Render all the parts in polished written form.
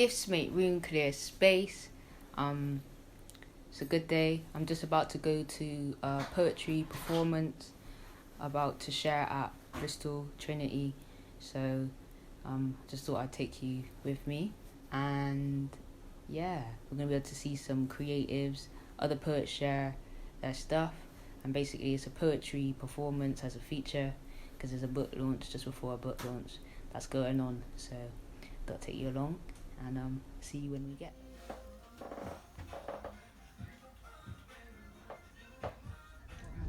Gifts make room, clear space. It's a good day. I'm just about to go to a poetry performance, about to share at Bristol, Trinity. So just thought I'd take you with me. And yeah, we're going to be able to see some creatives, other poets share their stuff. And basically it's a poetry performance as a feature, because there's a book launch just before a book launch that's going on. So they'll take you along, and see you when we get.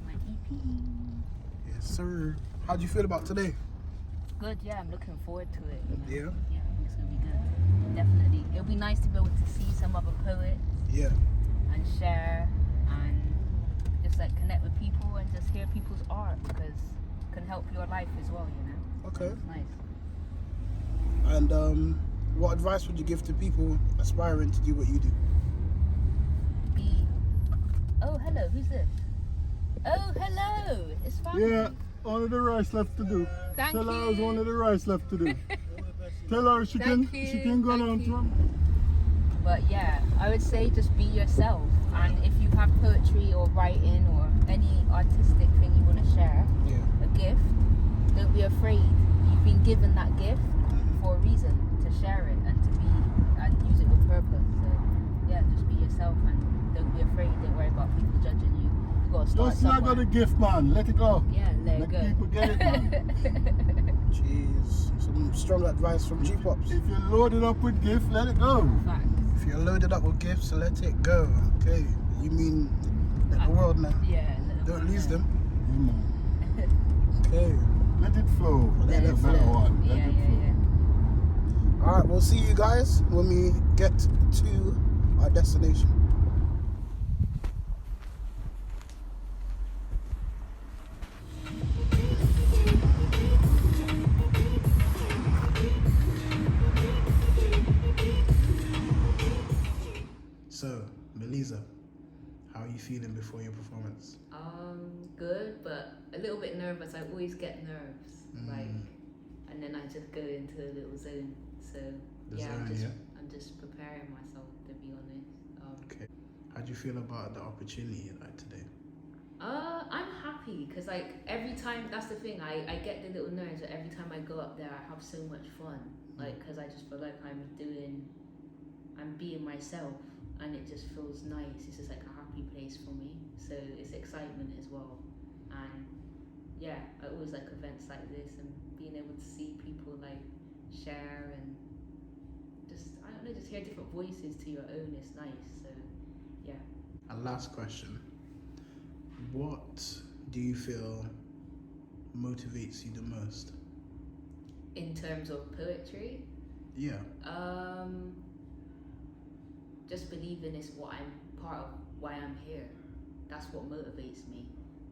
My EP. Yes, sir. How do you feel about today? Good, yeah, I'm looking forward to it. Yeah? Yeah, I think it's gonna be good. Definitely. It'll be nice to be able to see some other poets. Yeah. And share and just like connect with people and just hear people's art, because it can help your life as well, you know. Okay. It's nice. And what advice would you give to people aspiring to do what you do? Oh, hello, who's this? Oh, hello, it's family. Yeah, only the rice left to do. Thank Tell you. her there's only the rice left to do. Tell her she can go down to him. But yeah, I would say just be yourself, and if you have poetry or writing or any artistic thing you want to share, a gift, don't be afraid. You've been given that gift for a reason, to share it and to be and use it with purpose. So yeah, just be yourself and don't be afraid. Don't worry about people judging you. You gotta start Just somewhere. not got a gift, man. Let it go. Yeah, let it go. People get it, man. Jeez, some strong advice from G-Pops. If you're loaded up with gift, let it go. Facts. If you're loaded up with gifts, let it go. Okay, you mean let the world know. Yeah. Let Don't lose them. Yeah, man. Okay. Let it flow. Let it That's flow. what I want. Let Yeah, it flow. yeah. All right, we'll see you guys when we get to our destination. So, Malizah, how are you feeling before your performance? Good, but a little bit nervous. I always get nerves, and then I just go into a little zone. So I'm just preparing myself, to be honest. Okay. How do you feel about the opportunity like today? I'm happy because like every time, that's the thing. I get the little nerves, but every time I go up there, I have so much fun. Like, because I just feel like I'm being myself, and it just feels nice. It's just like a happy place for me. So it's excitement as well. And yeah, I always like events like this, and being able to see people like share and just, I don't know, just hear different voices to your own is nice. So yeah. And last question. What do you feel motivates you the most? In terms of poetry, Yeah. just believing it's what I'm part of, why I'm here. That's what motivates me.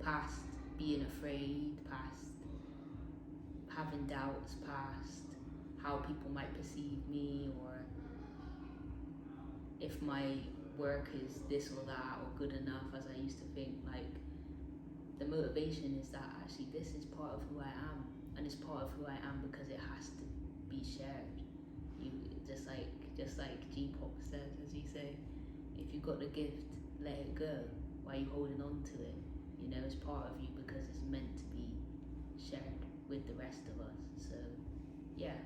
Past being afraid, past having doubts, past how people might perceive me, or if my work is this or that or good enough, as I used to think. Like, the motivation is that actually this is part of who I am, and it's part of who I am because it has to be shared. You just like G-Pop says, as you say, if you got the gift, let it go. Why are you holding on to it? You know, it's part of you because it's meant to be shared with the rest of us. So yeah.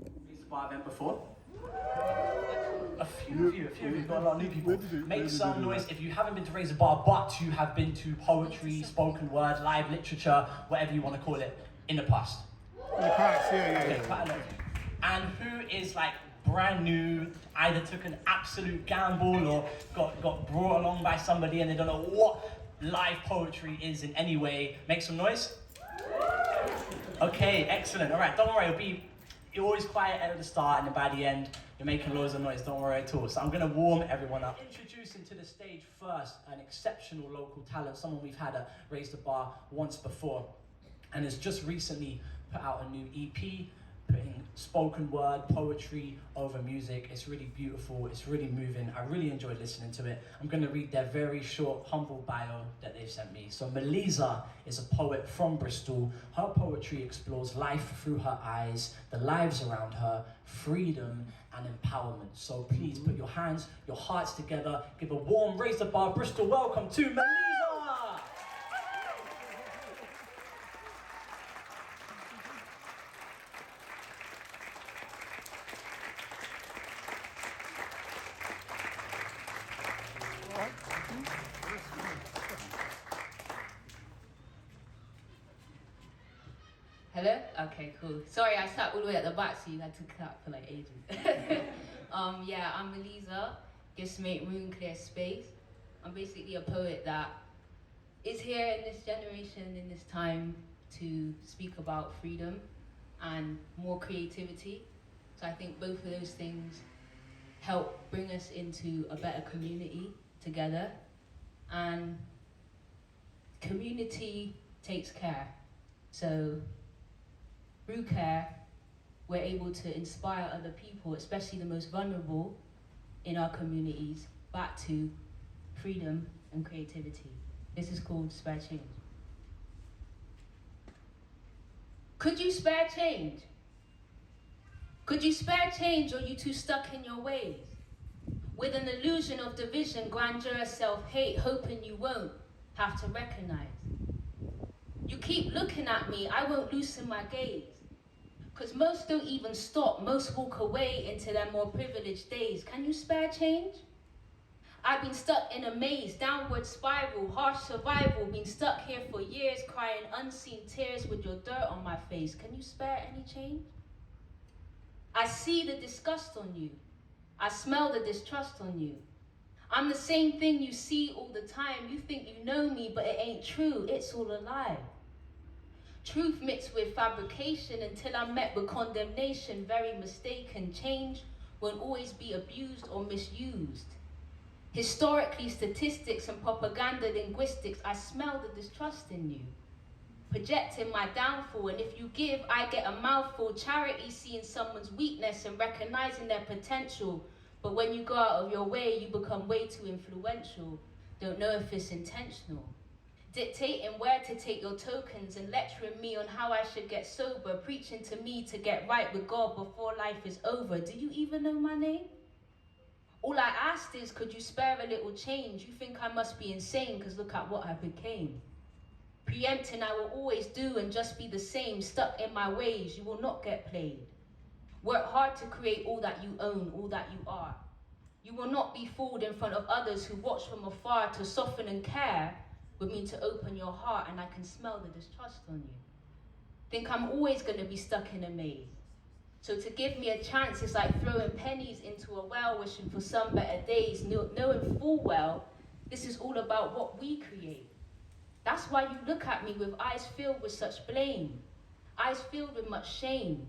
Been to bar event before? A few of you. Got a lot of new people. Make some noise if you haven't been to Raise a Bar, but you have been to poetry, spoken word, live literature, whatever you want to call it, in the past. In the past, yeah. Okay, quite a lot. And who is like brand new, either took an absolute gamble or got brought along by somebody and they don't know what live poetry is in any way? Make some noise. Okay, excellent. All right, don't worry, you're always quiet at the start, and then by the end, you're making loads of noise. Don't worry at all. So I'm going to warm everyone up. Introducing to the stage first an exceptional local talent, someone we've had at Raise the Bar once before, and has just recently put out a new EP. putting spoken word, poetry over music. It's really beautiful, it's really moving. I really enjoyed listening to it. I'm going to read their very short, humble bio that they've sent me. So Malizah is a poet from Bristol. Her poetry explores life through her eyes, the lives around her, freedom and empowerment. So please put your hands, your hearts together, give a warm raise the bar Bristol welcome to Malizah! Hello? Okay, cool. Sorry, I sat all the way at the back, so you had to clap for like ages. Yeah, I'm Malizah. Just make room, clear space. I'm basically a poet that is here in this generation, in this time, to speak about freedom and more creativity. So I think both of those things help bring us into a better community together. And community takes care. So through care, we're able to inspire other people, especially the most vulnerable in our communities, back to freedom and creativity. This is called Spare Change. Could you spare change? Could you spare change, or are you too stuck in your ways? With an illusion of division, grandeur, self-hate, hoping you won't have to recognize. You keep looking at me, I won't loosen my gaze. Cause most don't even stop, most walk away into their more privileged days. Can you spare change? I've been stuck in a maze, downward spiral, harsh survival, been stuck here for years, crying unseen tears with your dirt on my face. Can you spare any change? I see the disgust on you. I smell the distrust on you. I'm the same thing you see all the time. You think you know me, but it ain't true, it's all a lie. Truth mixed with fabrication until I'm met with condemnation, very mistaken. Change won't always be abused or misused. Historically, statistics and propaganda linguistics, I smell the distrust in you. Projecting my downfall, and if you give, I get a mouthful. Charity, seeing someone's weakness and recognizing their potential. But when you go out of your way, you become way too influential. Don't know if it's intentional. Dictating where to take your tokens and lecturing me on how I should get sober, preaching to me to get right with God before life is over. Do you even know my name? All I asked is, could you spare a little change? You think I must be insane, because look at what I became. Preempting I will always do and just be the same, stuck in my ways, you will not get played. Work hard to create all that you own, all that you are. You will not be fooled in front of others who watch from afar. To soften and care would mean to open your heart, and I can smell the distrust on you. Think I'm always going to be stuck in a maze. So to give me a chance is like throwing pennies into a well, wishing for some better days, knowing full well this is all about what we create. That's why you look at me with eyes filled with such blame, eyes filled with much shame.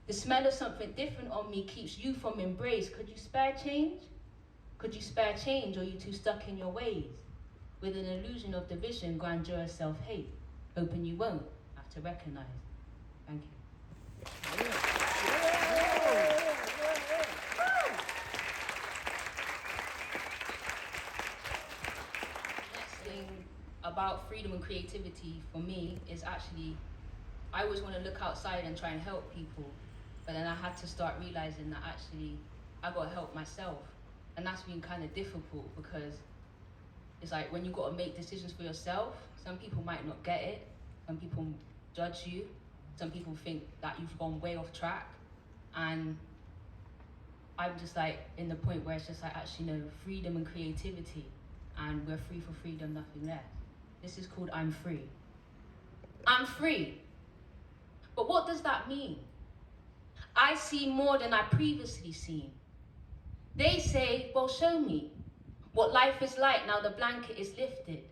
The smell of something different on me keeps you from embrace. Could you spare change? Could you spare change, or are you too stuck in your ways? With an illusion of division, grandeur, self-hate, hoping you won't have to recognize. Thank you. Next thing about freedom and creativity for me is actually, I always want to look outside and try and help people, but then I had to start realizing that actually I got to help myself. And that's been kind of difficult, because it's like when you got to make decisions for yourself, some people might not get it, some people judge you, some people think that you've gone way off track, and I'm just like in the point where it's just like, actually no, freedom and creativity, and we're free for freedom, nothing less. This is called I'm Free. I'm free. But what does that mean? I see more than I previously seen. They say, well, show me what life is like now the blanket is lifted.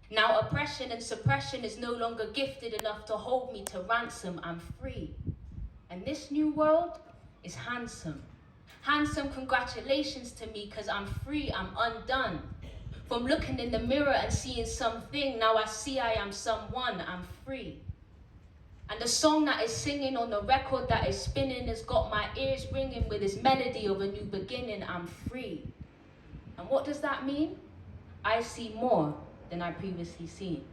Now oppression and suppression is no longer gifted enough to hold me to ransom. I'm free. And this new world is handsome. Handsome congratulations to me, because I'm free, I'm undone. From looking in the mirror and seeing something, now I see I am someone, I'm free. And the song that is singing on the record that is spinning has got my ears ringing with this melody of a new beginning. I'm free. And what does that mean? I see more than I previously seen.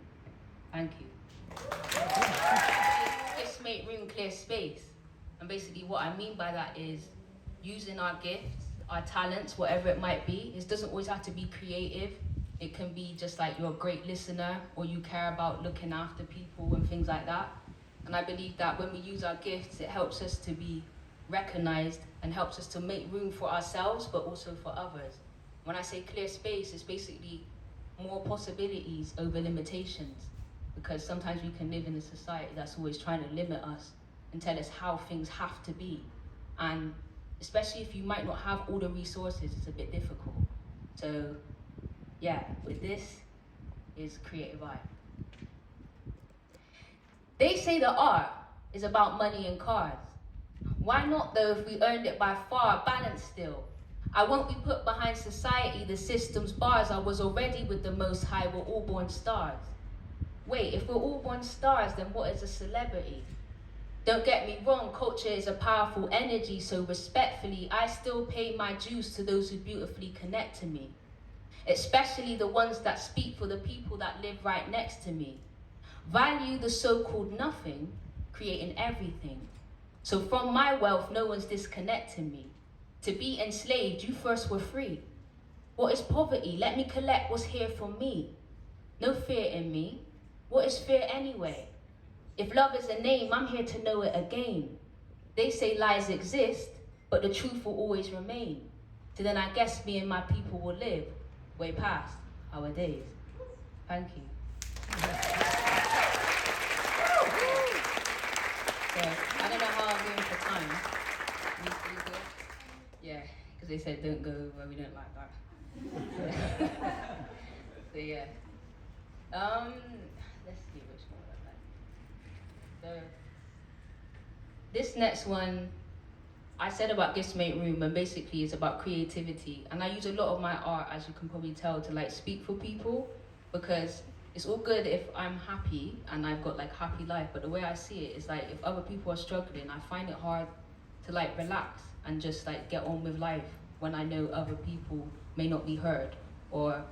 Thank you. Let's make room, clear space. And basically what I mean by that is using our gifts, our talents, whatever it might be. It doesn't always have to be creative. It can be just like you're a great listener, or you care about looking after people and things like that. And I believe that when we use our gifts, it helps us to be recognized and helps us to make room for ourselves, but also for others. When I say clear space, it's basically more possibilities over limitations. Because sometimes we can live in a society that's always trying to limit us and tell us how things have to be. And especially if you might not have all the resources, it's a bit difficult. So yeah, with this is creative eye. They say the art is about money and cars. Why not though if we earned it by far, balanced still? I won't be put behind society, the system's bars. I was already with the Most High, we're all born stars. Wait, if we're all born stars, then what is a celebrity? Don't get me wrong, culture is a powerful energy, so respectfully, I still pay my dues to those who beautifully connect to me. Especially the ones that speak for the people that live right next to me. Value the so-called nothing, creating everything. So from my wealth, no one's disconnecting me. To be enslaved, you first were free. What is poverty? Let me collect what's here for me. No fear in me. What is fear anyway? If love is a name, I'm here to know it again. They say lies exist, but the truth will always remain. So then I guess me and my people will live way past our days. Thank you. So, I don't know how I'm doing for time. You good? Yeah, because they said don't go where we don't like that. So yeah. Let's see which one I like. So this next one, I said about gifts make room, and basically it's about creativity. And I use a lot of my art, as you can probably tell, to like speak for people, because it's all good if I'm happy and I've got like happy life, but the way I see it is like if other people are struggling, I find it hard to like relax and just like get on with life when I know other people may not be heard or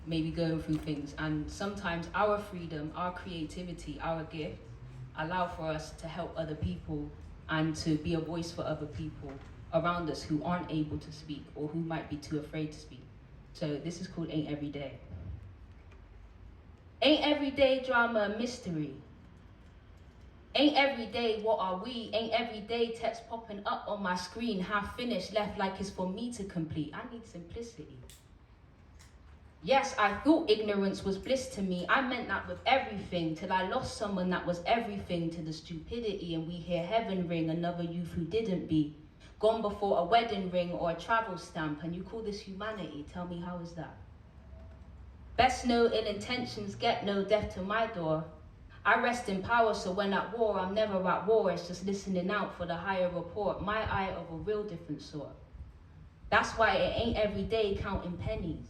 maybe going through things. And sometimes our freedom, our creativity, our gift allow for us to help other people and to be a voice for other people around us who aren't able to speak or who might be too afraid to speak. So this is called Ain't Every Day. Ain't every day drama a mystery. Ain't every day what are we? Ain't every day text popping up on my screen, half finished, left like it's for me to complete. I need simplicity. Yes, I thought ignorance was bliss to me. I meant that with everything, till I lost someone that was everything to the stupidity, and we hear heaven ring, another youth who didn't be. Gone before a wedding ring or a travel stamp, and you call this humanity. Tell me, how is that? Best know ill intentions get no death to my door. I rest in power, so when at war, I'm never at war. It's just listening out for the higher report. My eye of a real different sort. That's why it ain't every day counting pennies.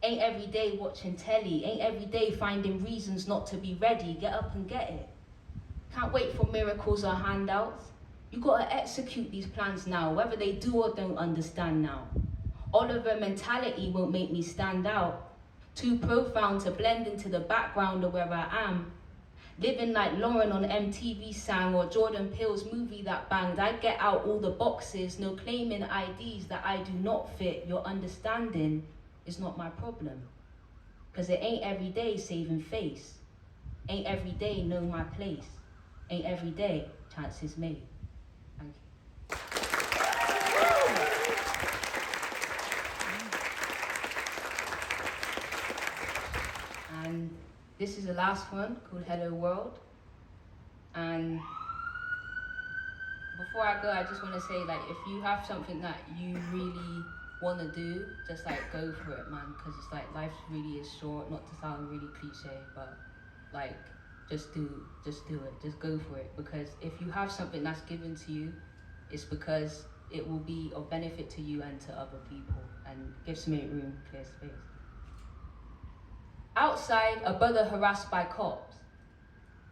Ain't every day watching telly. Ain't every day finding reasons not to be ready. Get up and get it. Can't wait for miracles or handouts. You gotta execute these plans now, whether they do or don't understand now. Oliver mentality won't make me stand out. Too profound to blend into the background of where I am. Living like Lauren on MTV sang, or Jordan Peele's movie that banged. I get out all the boxes, no claiming IDs that I do not fit. Your understanding is not my problem. Cause it ain't every day saving face. Ain't every day know my place. Ain't every day chances made. Thank you. And this is the last one, called Hello World. And before I go, I just want to say, like, if you have something that you really want to do, just like go for it, man, because it's like life really is short. Not to sound really cliche, but like just do it, just go for it. Because if you have something that's given to you, it's because it will be of benefit to you and to other people. And give some room, clear space. Outside, a brother harassed by cops.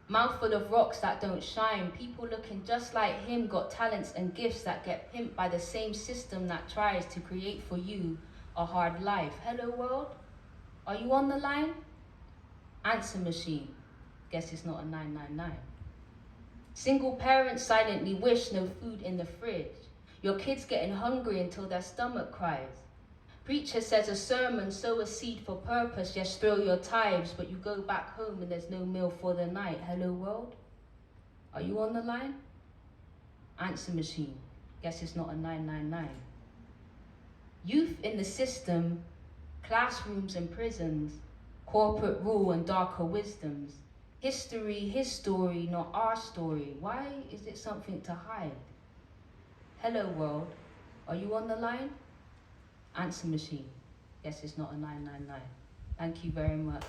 Mouthful of rocks that don't shine. People looking just like him got talents and gifts that get pimped by the same system that tries to create for you a hard life. Hello world, are you on the line? Answer machine, guess it's not a 999. Single parents silently wish no food in the fridge. Your kids getting hungry until their stomach cries. Preacher says a sermon, sow a seed for purpose, yes, throw your tithes, but you go back home and there's no meal for the night. Hello world, are you on the line? Answer machine, guess it's not a 999. Youth in the system, classrooms and prisons, corporate rule and darker wisdoms. History, his story, not our story. Why is it something to hide? Hello world, are you on the line? Answer machine, guess it's not a 999. Thank you very much.